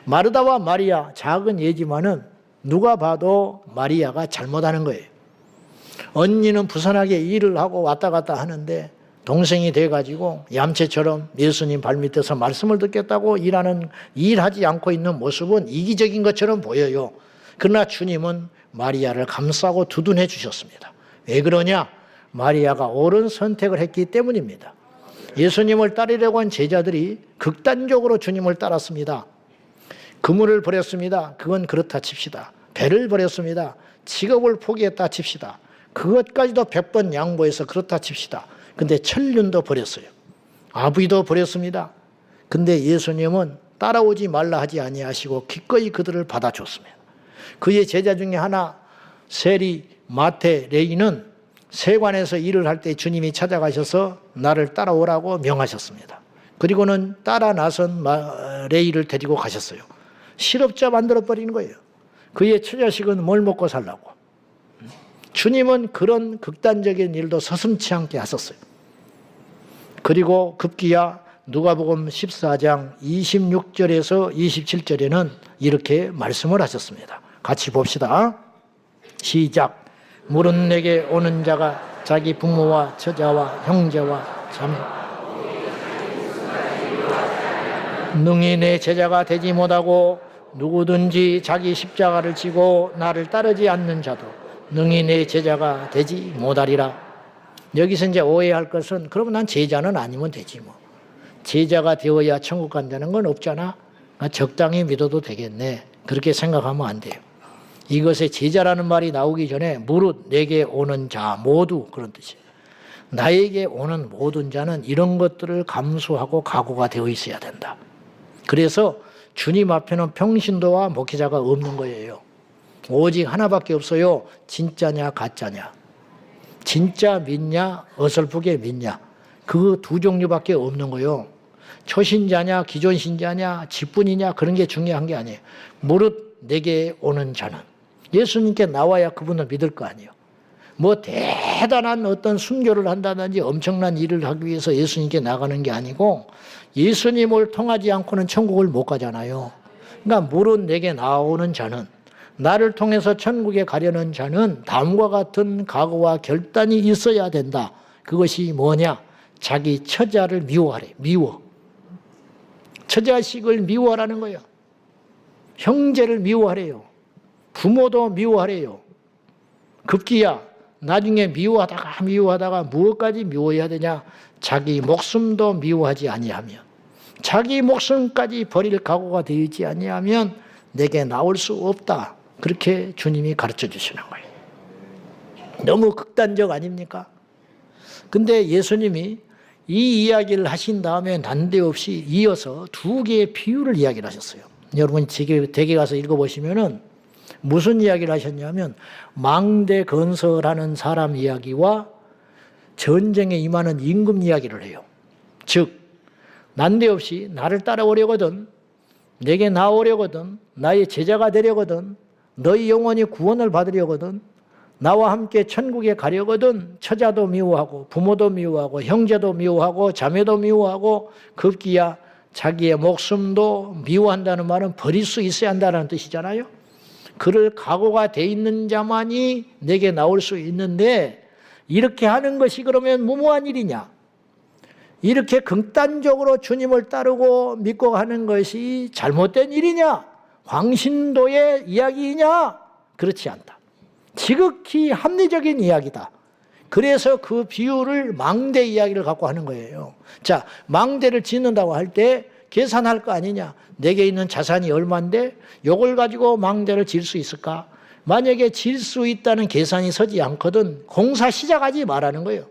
마르다와 마리아, 작은 예지만은 누가 봐도 마리아가 잘못하는 거예요. 언니는 부산하게 일을 하고 왔다 갔다 하는데 동생이 돼가지고 얌체처럼 예수님 발밑에서 말씀을 듣겠다고 일하지 않고 있는 모습은 이기적인 것처럼 보여요. 그러나 주님은 마리아를 감싸고 두둔해 주셨습니다. 왜 그러냐? 마리아가 옳은 선택을 했기 때문입니다. 예수님을 따르려고 한 제자들이 극단적으로 주님을 따랐습니다. 그물을 버렸습니다. 그건 그렇다 칩시다. 배를 버렸습니다. 직업을 포기했다 칩시다. 그것까지도 100번 양보해서 그렇다 칩시다. 근데 천륜도 버렸어요. 아부이도 버렸습니다. 근데 예수님은 따라오지 말라 하지 아니하시고 기꺼이 그들을 받아줬습니다. 그의 제자 중에 하나 세리, 마태, 레이는 세관에서 일을 할 때 주님이 찾아가셔서 나를 따라오라고 명하셨습니다. 그리고는 따라 나선 레이를 데리고 가셨어요. 실업자 만들어버리는 거예요. 그의 처자식은 뭘 먹고 살라고. 주님은 그런 극단적인 일도 서슴지 않게 하셨어요. 그리고 급기야 누가복음 14장 26절에서 27절에는 이렇게 말씀을 하셨습니다. 같이 봅시다. 시작. 물은 내게 오는 자가 자기 부모와 처자와 형제와 자매 능히 내 제자가 되지 못하고 누구든지 자기 십자가를 지고 나를 따르지 않는 자도 능히 내 제자가 되지 못하리라. 여기서 이제 오해할 것은 그러면 난 제자는 아니면 되지 뭐. 제자가 되어야 천국 간다는 건 없잖아. 적당히 믿어도 되겠네. 그렇게 생각하면 안 돼요. 이것에 제자라는 말이 나오기 전에 무릇 내게 오는 자 모두 그런 뜻이에요. 나에게 오는 모든 자는 이런 것들을 감수하고 각오가 되어 있어야 된다. 그래서 주님 앞에는 평신도와 목회자가 없는 거예요. 오직 하나밖에 없어요. 진짜냐 가짜냐. 진짜 믿냐 어설프게 믿냐. 그 두 종류밖에 없는 거예요. 초신자냐 기존신자냐 직분이냐 그런 게 중요한 게 아니에요. 무릇 내게 오는 자는 예수님께 나와야 그분을 믿을 거 아니에요. 뭐 대단한 어떤 순교를 한다든지 엄청난 일을 하기 위해서 예수님께 나가는 게 아니고 예수님을 통하지 않고는 천국을 못 가잖아요. 그러니까 무릇 내게 나오는 자는 나를 통해서 천국에 가려는 자는 다음과 같은 각오와 결단이 있어야 된다. 그것이 뭐냐? 자기 처자를 미워하래. 미워. 처자식을 미워하라는 거예요. 형제를 미워하래요. 부모도 미워하래요. 급기야 나중에 미워하다가 무엇까지 미워해야 되냐? 자기 목숨도 미워하지 아니하면 자기 목숨까지 버릴 각오가 되지 아니하면 내게 나올 수 없다. 그렇게 주님이 가르쳐 주시는 거예요. 너무 극단적 아닙니까? 근데 예수님이 이 이야기를 하신 다음에 난데없이 이어서 두 개의 비유를 이야기를 하셨어요. 여러분 댁에 가서 읽어보시면은 무슨 이야기를 하셨냐면 망대 건설하는 사람 이야기와 전쟁에 임하는 임금 이야기를 해요. 즉 난데없이 나를 따라오려거든 내게 나오려거든 나의 제자가 되려거든 너희 영혼이 구원을 받으려거든 나와 함께 천국에 가려거든 처자도 미워하고 부모도 미워하고 형제도 미워하고 자매도 미워하고 급기야 자기의 목숨도 미워한다는 말은 버릴 수 있어야 한다는 뜻이잖아요. 그럴 각오가 돼 있는 자만이 내게 나올 수 있는데 이렇게 하는 것이 그러면 무모한 일이냐? 이렇게 극단적으로 주님을 따르고 믿고 가는 것이 잘못된 일이냐? 광신도의 이야기이냐? 그렇지 않다. 지극히 합리적인 이야기다. 그래서 그 비유를 망대 이야기를 갖고 하는 거예요. 자, 망대를 짓는다고 할 때 계산할 거 아니냐? 내게 있는 자산이 얼마인데 이걸 가지고 망대를 질 수 있을까? 만약에 질 수 있다는 계산이 서지 않거든 공사 시작하지 말라는 거예요.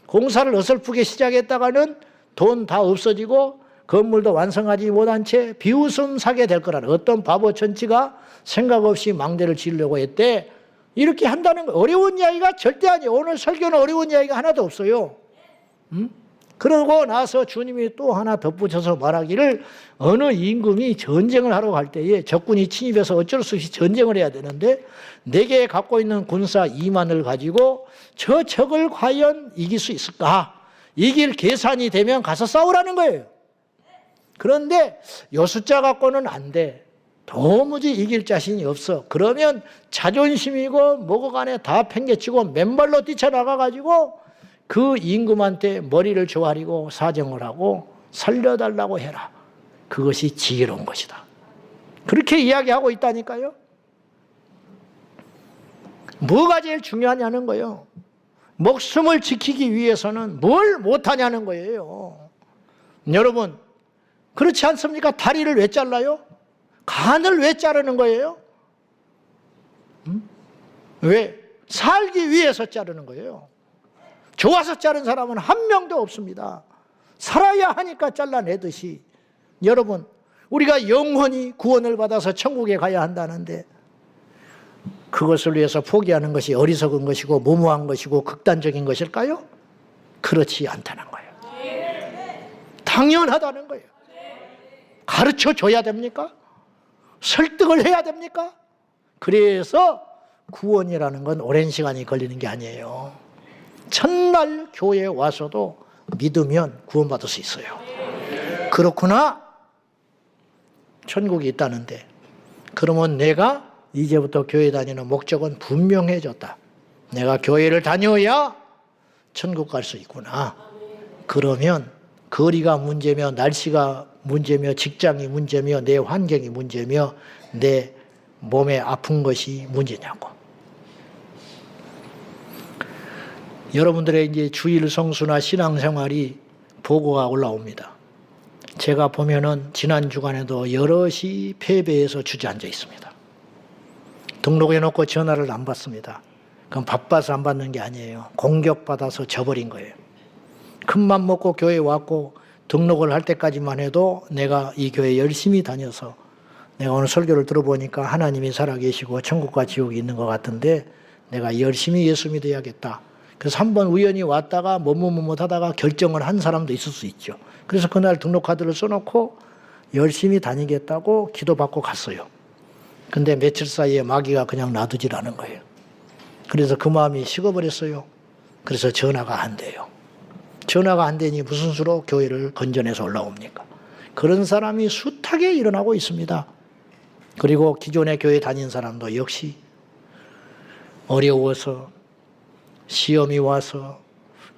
공사를 어설프게 시작했다가는 돈 다 없어지고 건물도 완성하지 못한 채 비웃음 사게 될 거라는 어떤 바보 천치가 생각 없이 망대를 지으려고 했대. 이렇게 한다는 거 어려운 이야기가 절대 아니에요. 오늘 설교는 어려운 이야기가 하나도 없어요. 그러고 나서 주님이 또 하나 덧붙여서 말하기를 어느 임금이 전쟁을 하러 갈 때에 적군이 침입해서 어쩔 수 없이 전쟁을 해야 되는데 내게 갖고 있는 군사 2만을 가지고 저 적을 과연 이길 수 있을까? 이길 계산이 되면 가서 싸우라는 거예요. 그런데 요 숫자 갖고는 안 돼. 도무지 이길 자신이 없어. 그러면 자존심이고 뭐고 간에 다 팽개치고 맨발로 뛰쳐나가가지고 그 임금한테 머리를 조아리고 사정을 하고 살려달라고 해라. 그것이 지혜로운 것이다. 그렇게 이야기하고 있다니까요. 뭐가 제일 중요하냐는 거예요. 목숨을 지키기 위해서는 뭘 못하냐는 거예요. 여러분, 그렇지 않습니까? 다리를 왜 잘라요? 간을 왜 자르는 거예요? 왜? 살기 위해서 자르는 거예요. 좋아서 자른 사람은 한 명도 없습니다. 살아야 하니까 잘라내듯이. 여러분, 우리가 영원히 구원을 받아서 천국에 가야 한다는데 그것을 위해서 포기하는 것이 어리석은 것이고 무모한 것이고 극단적인 것일까요? 그렇지 않다는 거예요. 당연하다는 거예요. 가르쳐 줘야 됩니까? 설득을 해야 됩니까? 그래서 구원이라는 건 오랜 시간이 걸리는 게 아니에요. 첫날 교회에 와서도 믿으면 구원받을 수 있어요. 그렇구나. 천국이 있다는데 그러면 내가 이제부터 교회 다니는 목적은 분명해졌다. 내가 교회를 다녀야 천국 갈 수 있구나. 그러면 거리가 문제며 날씨가 문제며 직장이 문제며 내 환경이 문제며 내 몸에 아픈 것이 문제냐고. 여러분들의 이제 주일 성수나 신앙생활이 보고가 올라옵니다. 제가 보면은 지난 주간에도 여럿이 폐배해서 주저앉아 있습니다. 등록해놓고 전화를 안 받습니다. 그럼 바빠서 안 받는 게 아니에요. 공격받아서 져버린 거예요. 큰맘 먹고 교회에 왔고 등록을 할 때까지만 해도 내가 이 교회 열심히 다녀서 내가 오늘 설교를 들어보니까 하나님이 살아계시고 천국과 지옥이 있는 것 같은데 내가 열심히 예수 믿어야겠다. 그래서 한번 우연히 왔다가 머뭇머뭇하다가 결정을 한 사람도 있을 수 있죠. 그래서 그날 등록카드를 써놓고 열심히 다니겠다고 기도받고 갔어요. 근데 며칠 사이에 마귀가 그냥 놔두질 않은 거예요. 그래서 그 마음이 식어버렸어요. 그래서 전화가 안 돼요. 전화가 안 되니 무슨 수로 교회를 건전해서 올라옵니까? 그런 사람이 숱하게 일어나고 있습니다. 그리고 기존의 교회 다닌 사람도 역시 어려워서 시험이 와서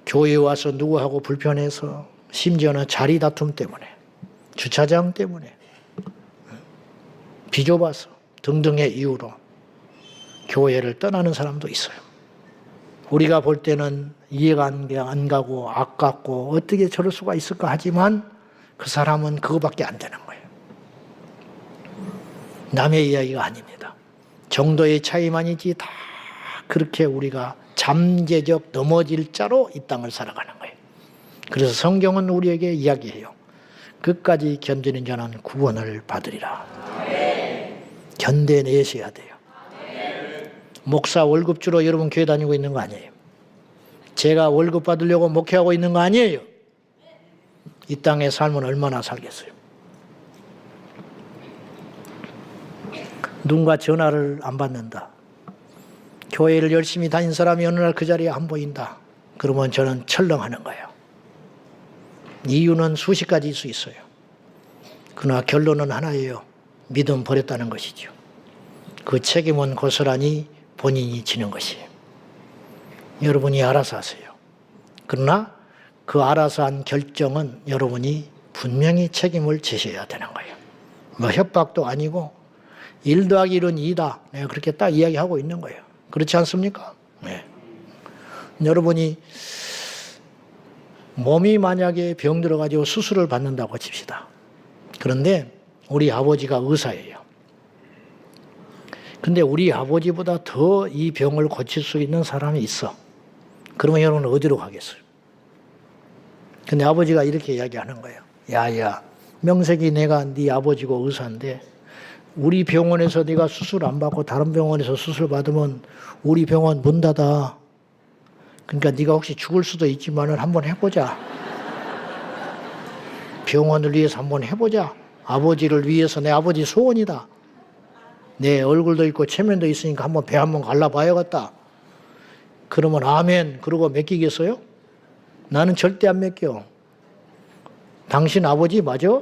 교회에 와서 누구하고 불편해서 심지어는 자리 다툼 때문에 주차장 때문에 비좁아서 등등의 이유로 교회를 떠나는 사람도 있어요. 우리가 볼 때는 이해가 안 가고 아깝고 어떻게 저럴 수가 있을까 하지만 그 사람은 그거밖에 안 되는 거예요. 남의 이야기가 아닙니다. 정도의 차이만이지 다 그렇게 우리가 잠재적 넘어질 자로 이 땅을 살아가는 거예요. 그래서 성경은 우리에게 이야기해요. 끝까지 견디는 자는 구원을 받으리라. 견뎌내셔야 돼요. 목사 월급주로 여러분 교회 다니고 있는 거 아니에요. 제가 월급 받으려고 목회하고 있는 거 아니에요. 이 땅의 삶은 얼마나 살겠어요. 누군가 전화를 안 받는다. 교회를 열심히 다닌 사람이 어느 날 그 자리에 안 보인다. 그러면 저는 철렁하는 거예요. 이유는 수십 가지일 수 있어요. 그러나 결론은 하나예요. 믿음 버렸다는 것이죠. 그 책임은 고스란히 본인이 지는 것이에요. 여러분이 알아서 하세요. 그러나 그 알아서 한 결정은 여러분이 분명히 책임을 지셔야 되는 거예요. 뭐 협박도 아니고 1 더하기 1은 2다. 내가 그렇게 딱 이야기하고 있는 거예요. 그렇지 않습니까? 네. 여러분이 몸이 만약에 병 들어가지고 수술을 받는다고 칩시다. 그런데 우리 아버지가 의사예요. 근데 우리 아버지보다 더 이 병을 고칠 수 있는 사람이 있어. 그러면 여러분은 어디로 가겠어요? 근데 아버지가 이렇게 이야기하는 거예요. 야야, 명색이 내가 네 아버지고 의사인데 우리 병원에서 네가 수술 안 받고 다른 병원에서 수술 받으면 우리 병원 문 닫아. 그러니까 네가 혹시 죽을 수도 있지만은 한번 해보자. 병원을 위해서 한번 해보자. 아버지를 위해서 내 아버지 소원이다. 내 얼굴도 있고 체면도 있으니까 한번 배 한번 갈라봐야겠다. 그러면 아멘 그러고 맡기겠어요? 나는 절대 안 맡겨. 당신 아버지 맞아?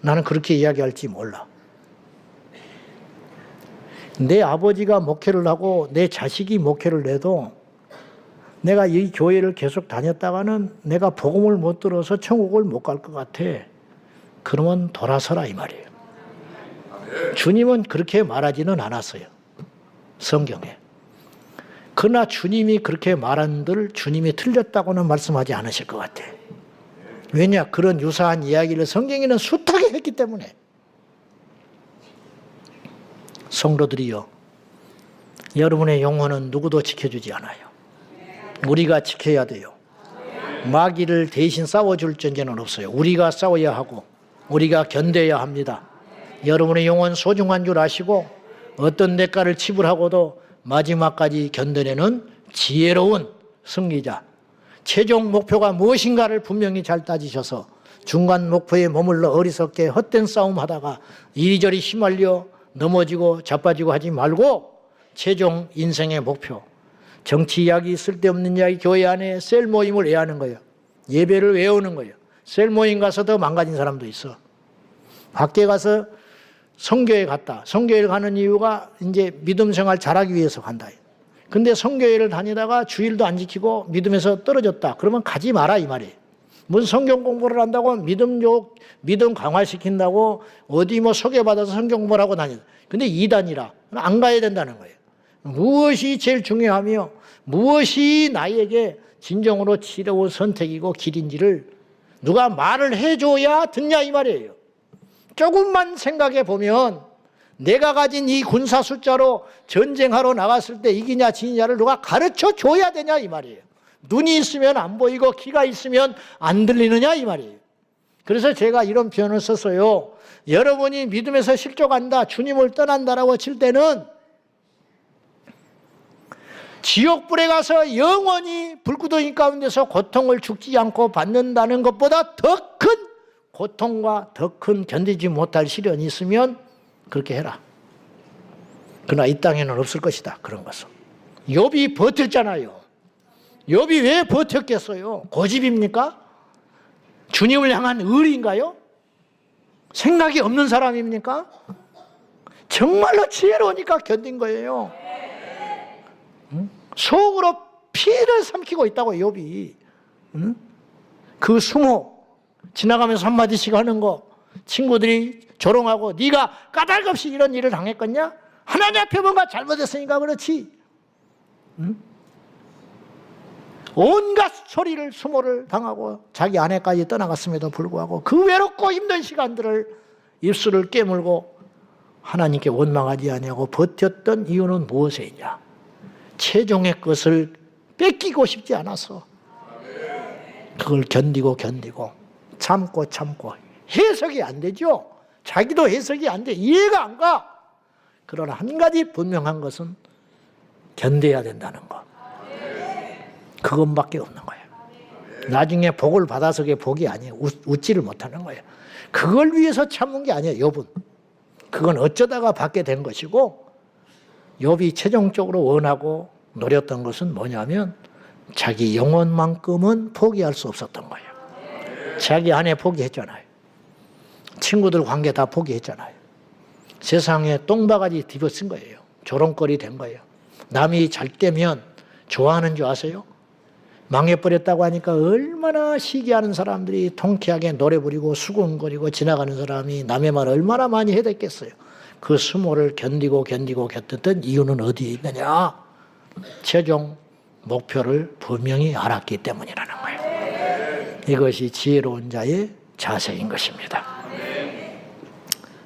나는 그렇게 이야기할지 몰라. 내 아버지가 목회를 하고 내 자식이 목회를 해도 내가 이 교회를 계속 다녔다가는 내가 복음을 못 들어서 천국을 못 갈 것 같아. 그러면 돌아서라 이 말이에요. 주님은 그렇게 말하지는 않았어요. 성경에. 그러나 주님이 그렇게 말한들 주님이 틀렸다고는 말씀하지 않으실 것 같아. 왜냐? 그런 유사한 이야기를 성경에는 숱하게 했기 때문에. 성도들이여, 여러분의 영혼은 누구도 지켜주지 않아요. 우리가 지켜야 돼요. 마귀를 대신 싸워줄 존재는 없어요. 우리가 싸워야 하고 우리가 견뎌야 합니다. 여러분의 영혼 소중한 줄 아시고 어떤 대가를 지불하고도 마지막까지 견뎌내는 지혜로운 승리자, 최종 목표가 무엇인가를 분명히 잘 따지셔서 중간 목표에 머물러 어리석게 헛된 싸움하다가 이리저리 휘말려 넘어지고 자빠지고 하지 말고 최종 인생의 목표, 정치 이야기, 쓸데없는 이야기, 교회 안에 셀 모임을 왜 하는 거예요? 예배를 왜 오는 거예요? 셀 모임 가서 더 망가진 사람도 있어. 밖에 가서 성교회 갔다. 성교회를 가는 이유가 이제 믿음 생활 잘하기 위해서 간다. 근데 성교회를 다니다가 주일도 안 지키고 믿음에서 떨어졌다. 그러면 가지 마라 이 말이에요. 무슨 성경 공부를 한다고 믿음 강화시킨다고 어디 뭐 소개받아서 성경 공부를 하고 다니다. 근데 이단이라 안 가야 된다는 거예요. 무엇이 제일 중요하며 무엇이 나에게 진정으로 지혜로운 선택이고 길인지를 누가 말을 해줘야 듣냐 이 말이에요. 조금만 생각해 보면 내가 가진 이 군사 숫자로 전쟁하러 나갔을 때 이기냐 지느냐를 누가 가르쳐 줘야 되냐 이 말이에요. 눈이 있으면 안 보이고 귀가 있으면 안 들리느냐 이 말이에요. 그래서 제가 이런 표현을 썼어요. 여러분이 믿음에서 실족한다, 주님을 떠난다라고 칠 때는 지옥불에 가서 영원히 불구덩이 가운데서 고통을 죽지 않고 받는다는 것보다 더 큰 고통과 더 큰 견디지 못할 시련이 있으면 그렇게 해라. 그러나 이 땅에는 없을 것이다. 그런 것은. 욥이 버텼잖아요. 욥이 왜 버텼겠어요? 고집입니까? 주님을 향한 의리인가요? 생각이 없는 사람입니까? 정말로 지혜로우니까 견딘 거예요. 속으로 피를 삼키고 있다고 욥이. 그 수모 지나가면서 한마디씩 하는 거 친구들이 조롱하고 네가 까닭없이 이런 일을 당했겠냐? 하나님 앞에 뭔가 잘못했으니까 그렇지. 온갖 소리를 수모를 당하고 자기 아내까지 떠나갔음에도 불구하고 그 외롭고 힘든 시간들을 입술을 깨물고 하나님께 원망하지 아니하고 버텼던 이유는 무엇이냐? 최종의 것을 뺏기고 싶지 않아서 그걸 견디고 참고 해석이 안 되죠. 자기도 해석이 안 돼. 이해가 안 가. 그러나 한 가지 분명한 것은 견뎌야 된다는 것. 그것밖에 없는 거예요. 나중에 복을 받아서 그게 복이 아니에요. 웃지를 못하는 거예요. 그걸 위해서 참은 게 아니에요. 욥은. 그건 어쩌다가 받게 된 것이고 욥이 최종적으로 원하고 노렸던 것은 뭐냐면 자기 영혼만큼은 포기할 수 없었던 거예요. 자기 아내 포기했잖아요. 친구들 관계 다 포기했잖아요. 세상에 똥바가지 뒤집어쓴 거예요. 조롱거리 된 거예요. 남이 잘 되면 좋아하는 줄 아세요? 망해버렸다고 하니까 얼마나 시기하는 사람들이 통쾌하게 노래 부르고 수군거리고 지나가는 사람이 남의 말 얼마나 많이 해댔겠어요. 그 수모를 견디고 견뎠던 이유는 어디에 있느냐? 최종 목표를 분명히 알았기 때문이라는 거예요. 이것이 지혜로운 자의 자세인 것입니다.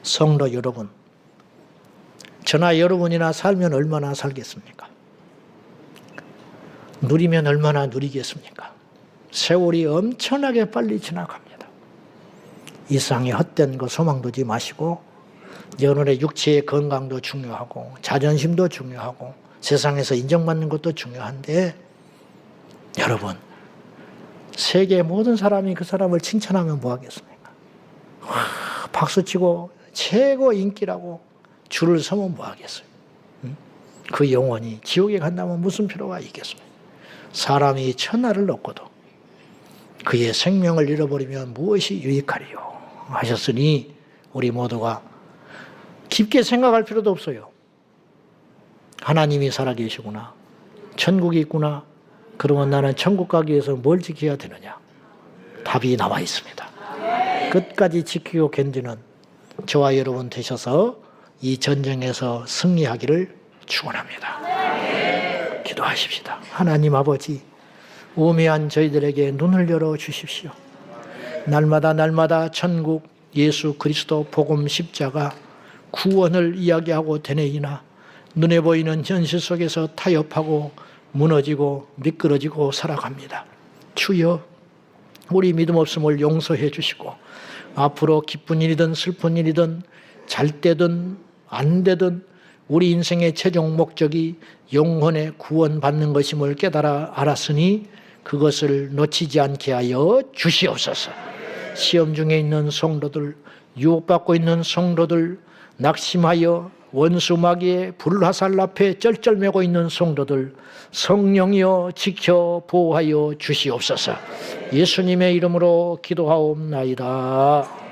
성도 여러분, 저나 여러분이나 살면 얼마나 살겠습니까? 누리면 얼마나 누리겠습니까? 세월이 엄청나게 빨리 지나갑니다. 이 세상에 헛된 거 소망 두지 마시고 여러분의 육체의 건강도 중요하고 자존심도 중요하고 세상에서 인정받는 것도 중요한데 여러분 세계 모든 사람이 그 사람을 칭찬하면 뭐하겠습니까? 박수치고 최고 인기라고 줄을 서면 뭐하겠어요? 그 영혼이 지옥에 간다면 무슨 필요가 있겠습니까? 사람이 천하를 얻고도 그의 생명을 잃어버리면 무엇이 유익하리요? 하셨으니 우리 모두가 깊게 생각할 필요도 없어요. 하나님이 살아계시구나. 천국이 있구나. 그러면 나는 천국 가기 위해서 뭘 지켜야 되느냐? 답이 나와 있습니다. 끝까지 지키고 견디는 저와 여러분 되셔서 이 전쟁에서 승리하기를 축원합니다. 기도하십시다. 하나님 아버지, 우매한 저희들에게 눈을 열어 주십시오. 날마다 천국, 예수 그리스도 복음 십자가 구원을 이야기하고 되뇌이나 눈에 보이는 현실 속에서 타협하고 무너지고 미끄러지고 살아갑니다. 주여, 우리 믿음 없음을 용서해 주시고 앞으로 기쁜 일이든 슬픈 일이든 잘 되든 안 되든 우리 인생의 최종 목적이 영혼의 구원받는 것임을 깨달아 알았으니 그것을 놓치지 않게 하여 주시옵소서. 시험 중에 있는 성도들, 유혹받고 있는 성도들, 낙심하여 원수 마귀의 불화살 앞에 쩔쩔매고 있는 성도들, 성령이여 지켜 보호하여 주시옵소서. 예수님의 이름으로 기도하옵나이다.